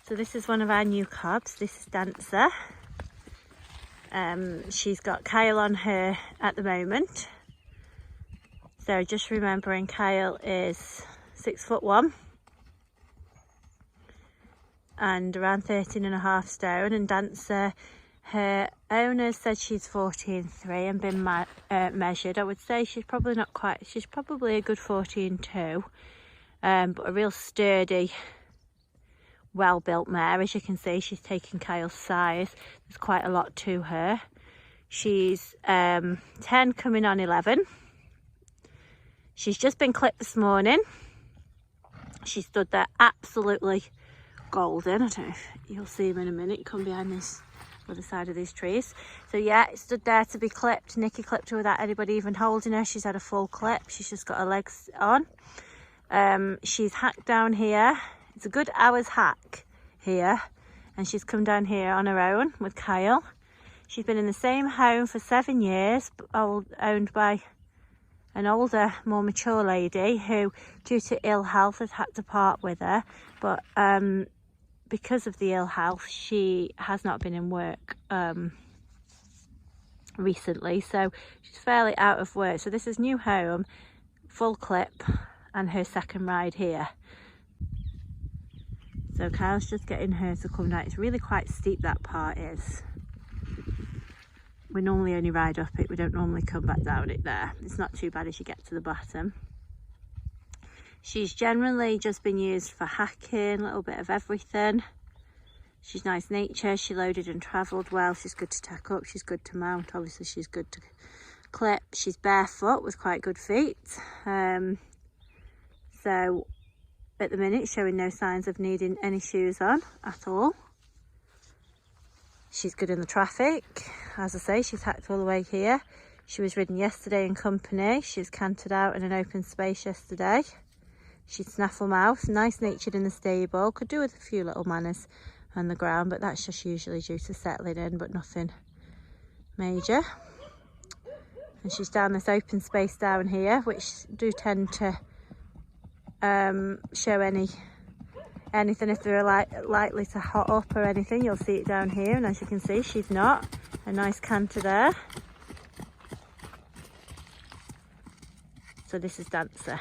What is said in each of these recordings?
So this is one of our new cobs. This is Dancer. She's got Kyle on her at the moment. So just remembering Kyle is 6'1" and around 13.5 stone, and Dancer, her owner said she's 14.3 and been measured. I would say she's probably not quite, she's probably a good 14.2, but a real sturdy, well-built mare. As you can see, she's taken Kyle's size. There's quite a lot to her. She's 10 coming on 11. She's just been clipped this morning. She stood there absolutely golden. I don't know if you'll see him in a minute. You come behind this other side of these trees. So yeah, it stood there to be clipped. Nikki clipped her without anybody even holding her. She's had a full clip. She's just got her legs on. She's hacked down here. It's a good hour's hack here, and she's come down here on her own with Kyle. She's been in the same home for 7 years, owned by an older, more mature lady who, due to ill health, has had to part with her. But because of the ill health, she has not been in work recently, so she's fairly out of work. So this is new home, full clip, and her second ride here. So Kyle's just getting her to come down. It's really quite steep, that part is. We normally only ride up it, we don't normally come back down it there. It's not too bad as you get to the bottom. She's generally just been used for hacking, a little bit of everything. She's nice nature, she loaded and travelled well. She's good to tack up, she's good to mount, obviously she's good to clip. She's barefoot with quite good feet. So at the minute, showing no signs of needing any shoes on at all. She's good in the traffic. As I say, she's hacked all the way here. She was ridden yesterday in company. She was cantered out in an open space yesterday. She's snaffle mouth, nice natured in the stable. Could do with a few little manners on the ground, but that's just usually due to settling in, but nothing major. And she's down this open space down here, which do tend to show anything if they're likely to hot up or anything. You'll see it down here, and as you can see, she's not. A nice canter there. So this is Dancer.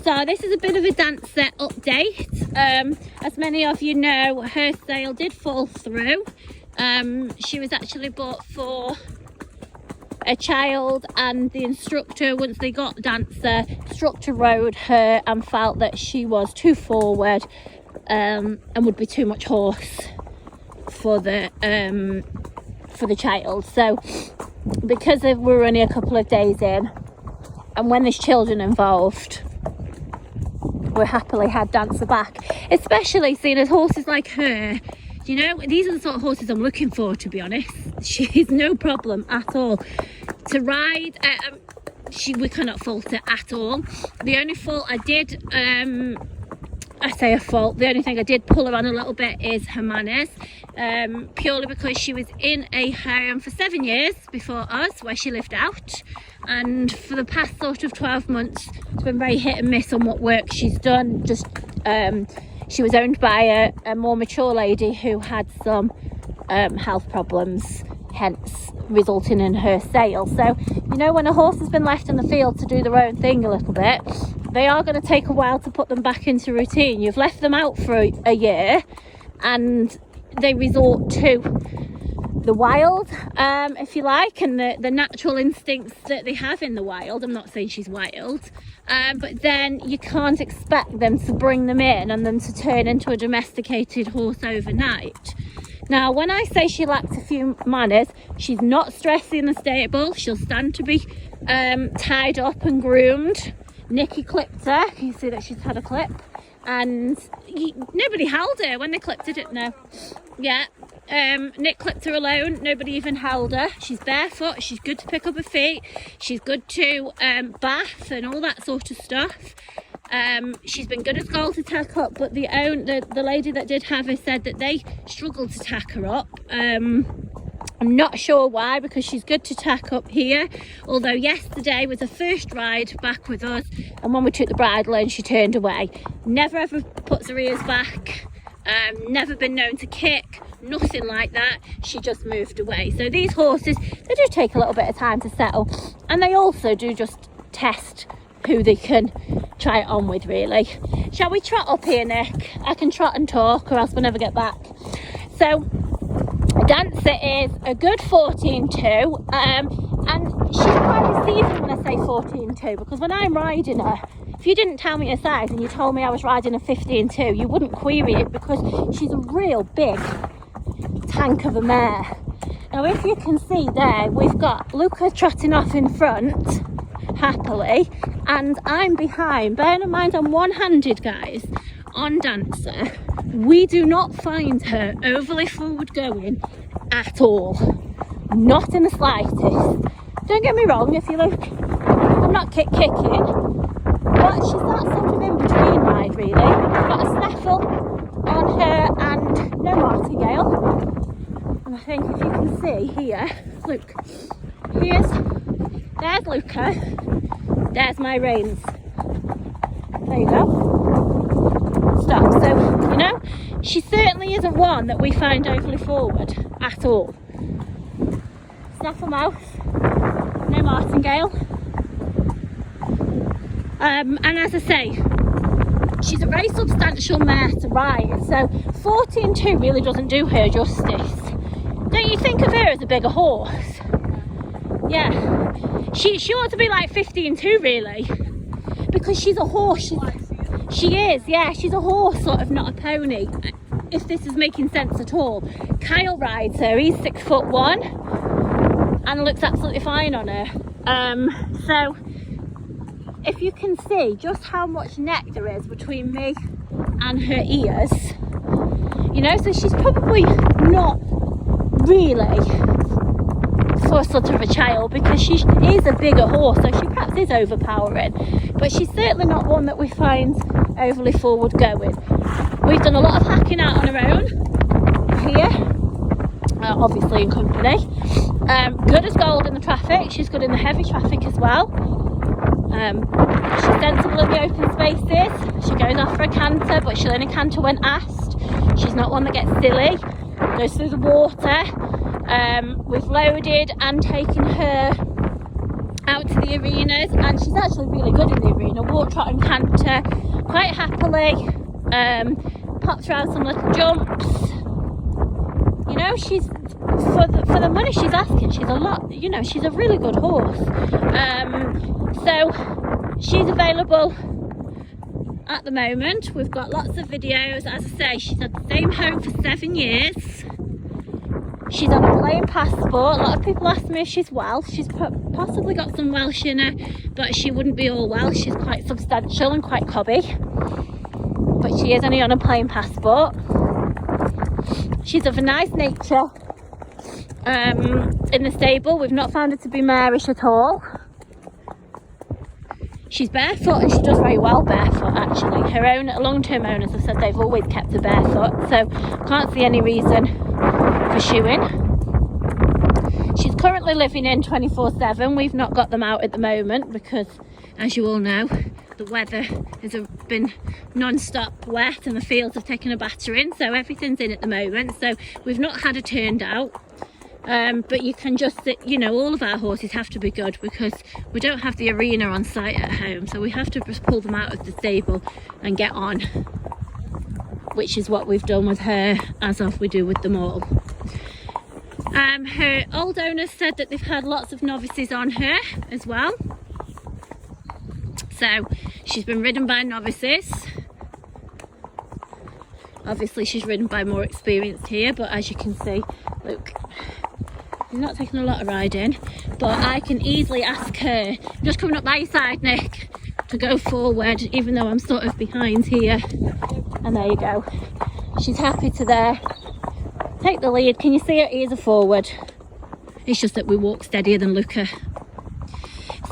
So this is a bit of a Dancer update. As many of you know, her sale did fall through. She was actually bought for a child, and the instructor, once they got Dancer, instructor rode her and felt that she was too forward and would be too much horse for the child. So because we were only a couple of days in, and when there's children involved, we happily had Dancer back, especially seeing as horses like her. You know, these are the sort of horses I'm looking for, to be honest. She's no problem at all to ride. We cannot fault her at all. The only fault I did, I say a fault, the only thing I did pull her on a little bit is her manners, purely because she was in a home for 7 years before us, where she lived out, and for the past sort of 12 months it's been very hit and miss on what work she's done. Just she was owned by a more mature lady who had some health problems, hence resulting in her sale. So, you know, when a horse has been left in the field to do their own thing a little bit, they are going to take a while to put them back into routine. You've left them out for a year, and they resort to the wild, if you like, and the natural instincts that they have in the wild. I'm not saying she's wild, but then you can't expect them to bring them in and them to turn into a domesticated horse overnight. Now, when I say she lacks a few manners, she's not stressy in the stable. She'll stand to be tied up and groomed. Nikki clipped her. You see that she's had a clip, and nobody held her when they clipped her, didn't they? Yeah. Nick clipped her alone. Nobody even held her. She's barefoot. She's good to pick up her feet. She's good to bath and all that sort of stuff. She's been good as gold to tack up, but the lady that did have her said that they struggled to tack her up. And I'm not sure why, because she's good to tack up here, although yesterday was her first ride back with us, and when we took the bridle in, she turned away. Never ever puts her ears back, never been known to kick, nothing like that. She just moved away. So these horses, they do take a little bit of time to settle, and they also do just test who they can try it on with, really. Shall we trot up here, Nick? I can trot and talk, or else we'll never get back. So Dancer is a good 14.2, and she's quite receiving when I say 14.2, because when I'm riding her, if you didn't tell me her size and you told me I was riding a 15.2, you wouldn't query it, because she's a real big tank of a mare. Now, if you can see there, we've got Luca trotting off in front happily, and I'm behind. Bearing in mind I'm one-handed, guys, on Dancer. We do not find her overly forward going at all, not in the slightest. Don't get me wrong, if you look, I'm not kicking, but she's that sort of in between ride, really. I've got a snaffle on her and no martingale, and I think if you can see here, look, there's Luca, there's my reins. There you go. Stop. So, you know, she certainly isn't one that we find overly forward at all. Snaffle mouth, no martingale. And as I say, she's a very substantial mare to ride, so 14.2 really doesn't do her justice. Don't you think of her as a bigger horse? Yeah, she ought to be like 15.2 really, because she's a horse. She is, yeah, she's a horse, sort of, not a pony, if this is making sense at all. Kyle rides her, he's 6'1" and looks absolutely fine on her. So if you can see just how much neck there is between me and her ears, you know, so she's probably not really for sort of a child, because she is a bigger horse, so she perhaps is overpowering, but she's certainly not one that we find overly forward going. We've done a lot of hacking out on her own here, obviously in company. Good as gold in the traffic, she's good in the heavy traffic as well. She's sensible in the open spaces. She goes off for a canter, but she'll only canter when asked. She's not one that gets silly, goes through the water. We've loaded and taken her out to the arenas, and she's actually really good in the arena. Walk, trot and canter quite happily. Pops her out some little jumps. You know, she's for the money she's asking, she's a lot, you know, she's a really good horse. So she's available at the moment. We've got lots of videos. As I say, she's had the same home for 7 years. She's on a plain passport. A lot of people ask me if she's Welsh. She's possibly got some Welsh in her, but she wouldn't be all Welsh. She's quite substantial and quite cobby, but she is only on a plain passport. She's of a nice nature. In the stable, we've not found her to be marish at all. She's barefoot, and she does very well barefoot, actually. Her own long-term owners have said they've always kept her barefoot, so can't see any reason for shoeing. She's currently living in 24/7. We've not got them out at the moment because, as you all know, the weather has been non-stop wet and the fields have taken a battering, so everything's in at the moment. So we've not had her turned out. But you can just, you know, all of our horses have to be good because we don't have the arena on site at home, so we have to just pull them out of the stable and get on, which is what we've done with her, as of we do with them all. Her old owners said that they've had lots of novices on her as well, so she's been ridden by novices. Obviously she's ridden by more experienced here, but as you can see, look, I'm not taking a lot of riding, but I can easily ask her, just coming up by your side, Nick, to go forward, even though I'm sort of behind here. And there you go. She's happy to there. Take the lead. Can you see her ears are forward? It's just that we walk steadier than Luca.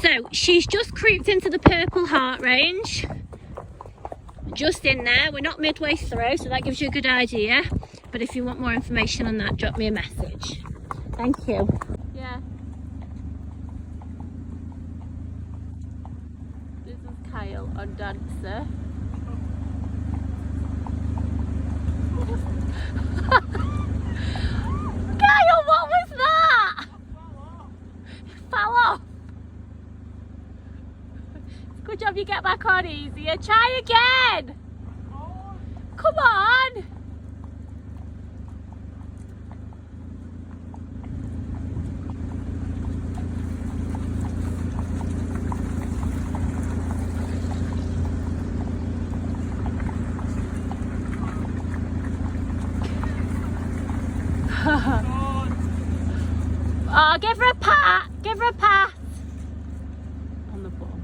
So she's just creeped into the purple heart range. Just in there. We're not midway through, so that gives you a good idea. But if you want more information on that, drop me a message. Thank you. Yeah. This is Kyle on Dancer. Kyle, what was that? It fell off. Good job you get back on easier. Try again. Come on. Oh, give her a pat. Give her a pat. On the bottom.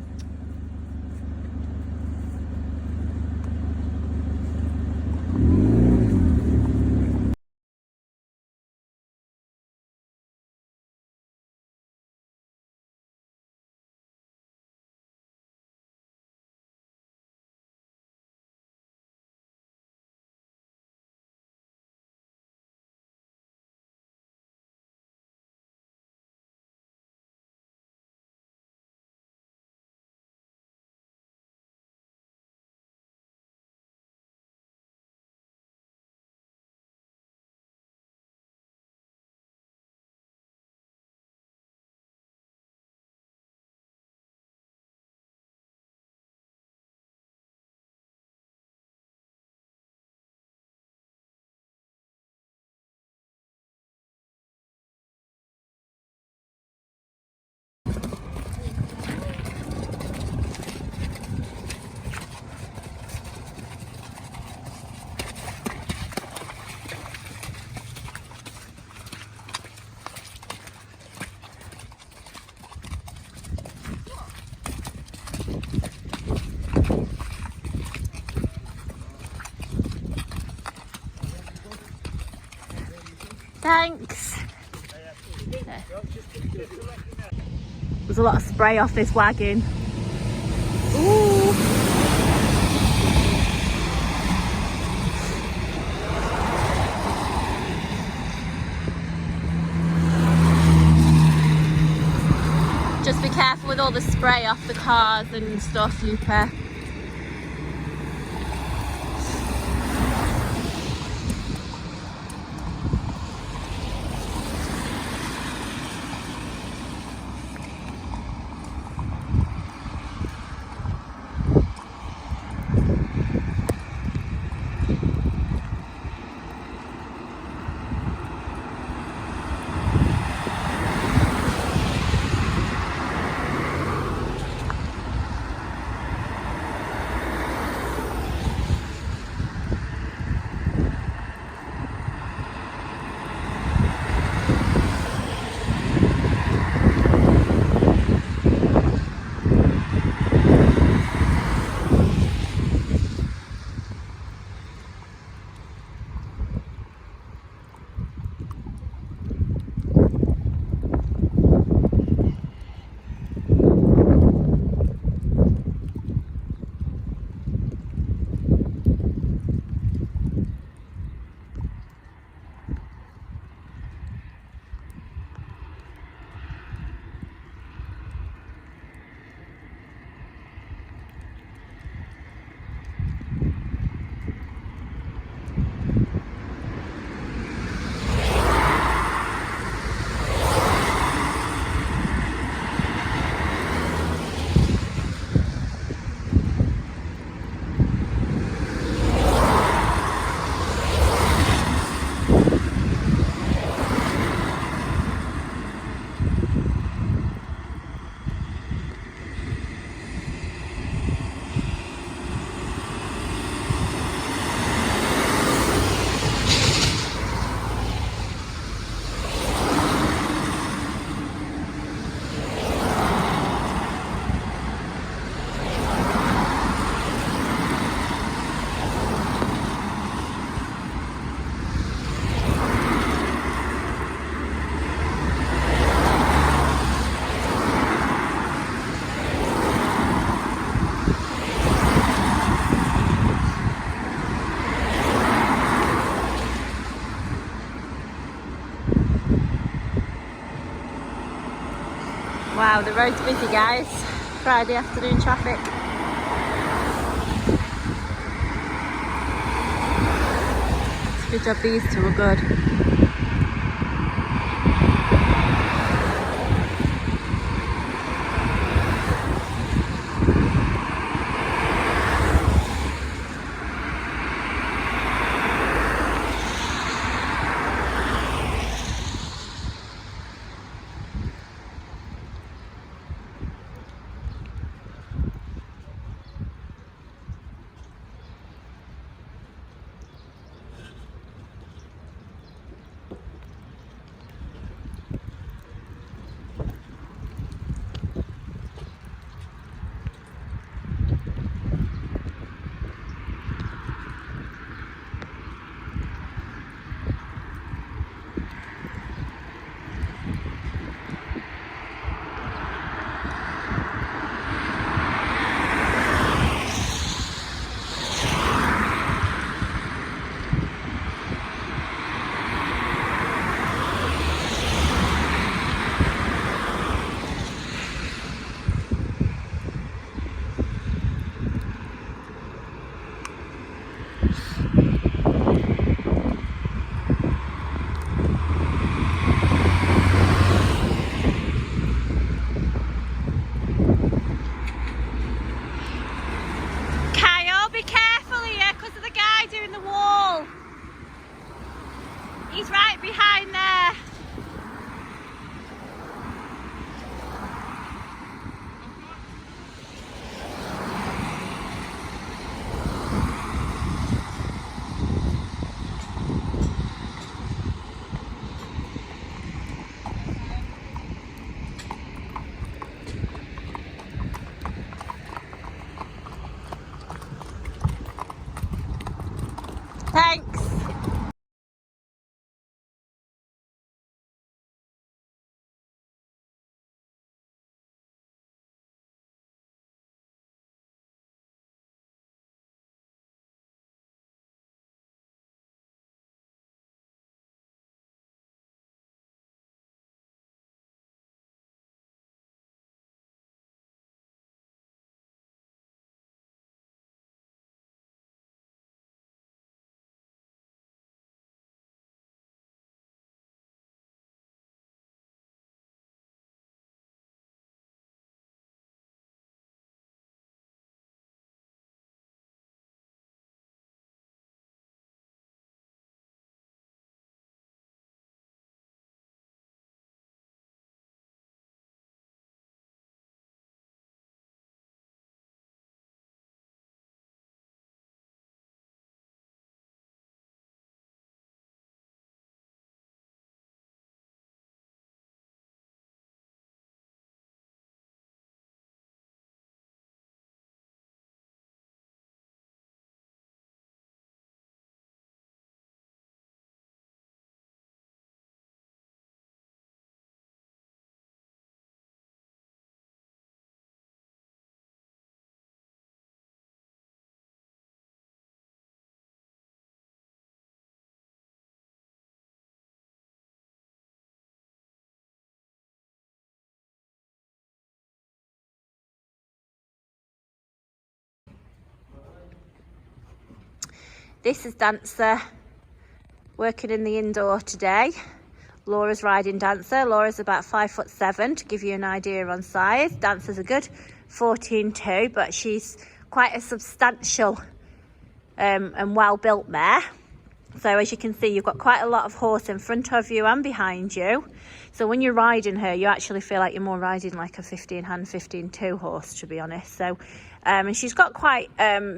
Thanks. There's a lot of spray off this wagon. Ooh. Just be careful with all the spray off the cars and stuff, Luca. Wow, the road's busy, guys. Friday afternoon traffic. Good job these two are good. He's right behind there. Thanks. This is Dancer working in the indoor today. Laura's riding Dancer. Laura's about 5'7" to give you an idea on size. Dancer's a good 14'2", but she's quite a substantial and well-built mare. So as you can see, you've got quite a lot of horse in front of you and behind you. So when you're riding her, you actually feel like you're more riding like a 15-hand, 15'2" horse, to be honest. So, and she's got quite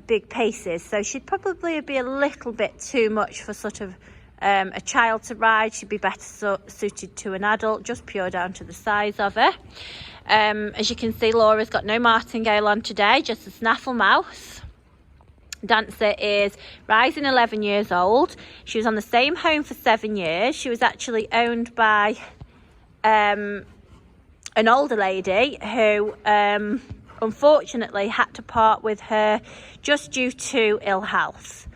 big paces, so she'd probably be a little bit too much for sort of a child to ride. She'd be better suited to an adult, just pure down to the size of her. As you can see, Laura's got no martingale on today, just a snaffle mouse. Dancer is rising 11 years old. She was on the same home for 7 years. She was actually owned by an older lady who unfortunately had to part with her just due to ill health.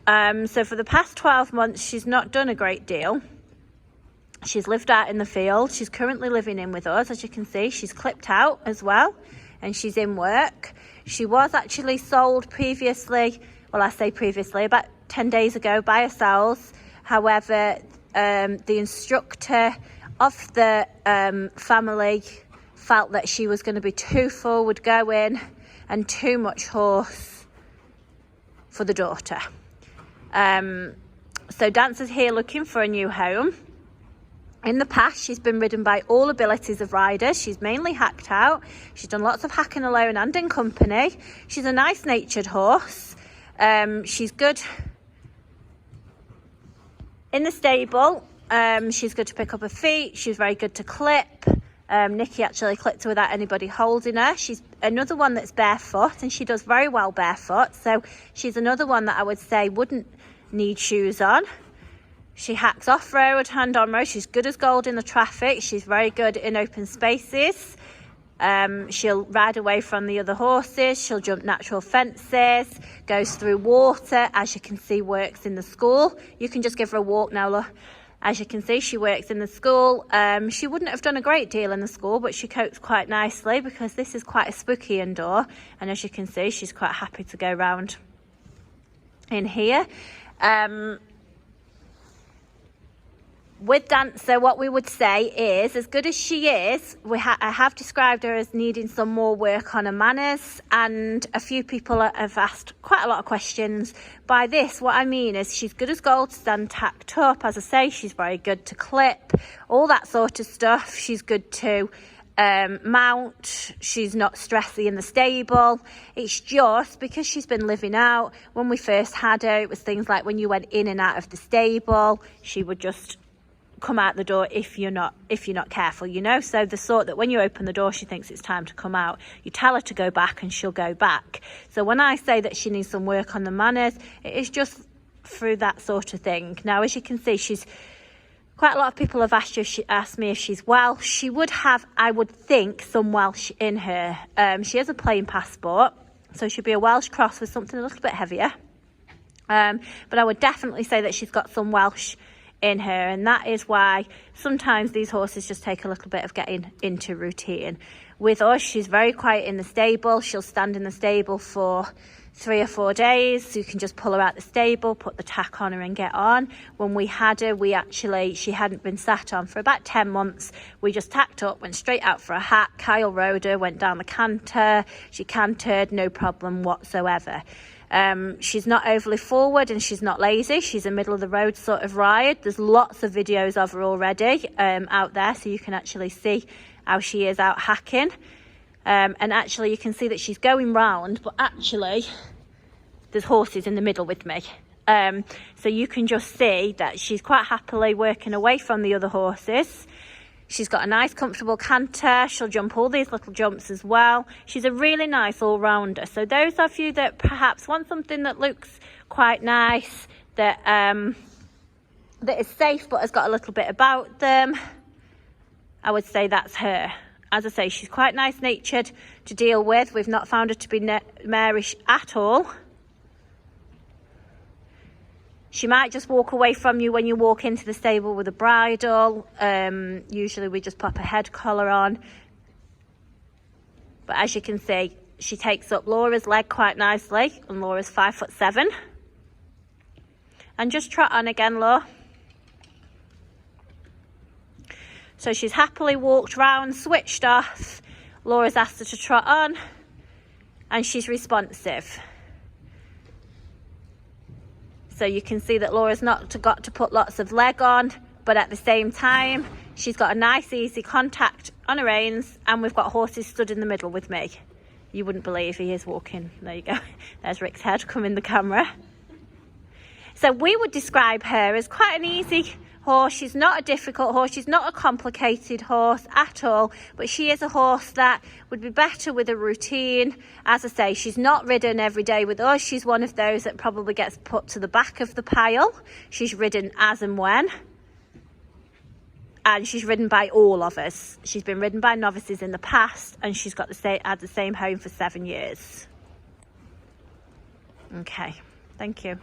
So for the past 12 months, she's not done a great deal. She's lived out in the field. She's currently living in with us. As you can see, she's clipped out as well, and she's in work. She was actually sold previously, well, I say previously, about 10 days ago by ourselves. However, the instructor of the family felt that she was going to be too forward going and too much horse for the daughter. So Dancer's here looking for a new home. In the past, she's been ridden by all abilities of riders. She's mainly hacked out. She's done lots of hacking alone and in company. She's a nice-natured horse. She's good in the stable. She's good to pick up her feet. She's very good to clip. Nikki actually clipped her without anybody holding her. She's another one that's barefoot, and she does very well barefoot. So she's another one that I would say wouldn't need shoes on. She hacks off-road, hand-on-road. She's good as gold in the traffic. She's very good in open spaces. She'll ride away from the other horses. She'll jump natural fences, goes through water. As you can see, works in the school. You can just give her a walk now, look. As you can see, she works in the school. She wouldn't have done a great deal in the school, but she copes quite nicely because this is quite a spooky indoor. And as you can see, she's quite happy to go round in here. With Dancer, what we would say is, as good as she is, I have described her as needing some more work on her manners, and a few people have asked quite a lot of questions. By this, what I mean is she's good as gold to stand tacked up. As I say, she's very good to clip, all that sort of stuff. She's good to mount. She's not stressy in the stable. It's just because she's been living out. When we first had her, it was things like when you went in and out of the stable, she would just come out the door if you're not careful, you know. So the sort that when you open the door, she thinks it's time to come out. You tell her to go back and she'll go back. So when I say that she needs some work on the manners, it is just through that sort of thing. Now, as you can see, she's quite a lot of people have asked me if she's Welsh. She would have, I would think, some Welsh in her. She has a plain passport, so she'd be a Welsh cross with something a little bit heavier. But I would definitely say that she's got some Welsh in her, and that is why sometimes these horses just take a little bit of getting into routine. With us, she's very quiet in the stable. She'll stand in the stable for 3 or 4 days, so you can just pull her out the stable, put the tack on her and get on. When we had her, she hadn't been sat on for about 10 months. We just tacked up, went straight out for a hack. Kyle rode her, went down the canter. She cantered, no problem whatsoever. She's not overly forward and she's not lazy. She's a middle of the road sort of ride. There's lots of videos of her already out there, so you can actually see how she is out hacking. And actually you can see that she's going round, but actually there's horses in the middle with me. So you can just see that she's quite happily working away from the other horses. She's got a nice comfortable canter. She'll jump all these little jumps as well. She's a really nice all-rounder. So those of you that perhaps want something that looks quite nice, that is safe but has got a little bit about them, I would say that's her. As I say, she's quite nice-natured to deal with. We've not found her to be marish at all. She might just walk away from you when you walk into the stable with a bridle. Usually we just pop a head collar on. But as you can see, she takes up Laura's leg quite nicely, and Laura's 5'7". And just trot on again, Laura. So she's happily walked round, switched off. Laura's asked her to trot on, and she's responsive. So you can see that Laura's not got to put lots of leg on, but at the same time, she's got a nice, easy contact on her reins, and we've got horses stood in the middle with me. You wouldn't believe he is walking. There you go. There's Rick's head coming the camera. So we would describe her as quite an easy horse. She's not a difficult horse. She's not a complicated horse at all, but she is a horse that would be better with a routine. As I say, she's not ridden every day with us. She's one of those that probably gets put to the back of the pile. She's ridden as and when. And she's ridden by all of us. She's been ridden by novices in the past, and she's got had the same home for 7 years. Okay, thank you.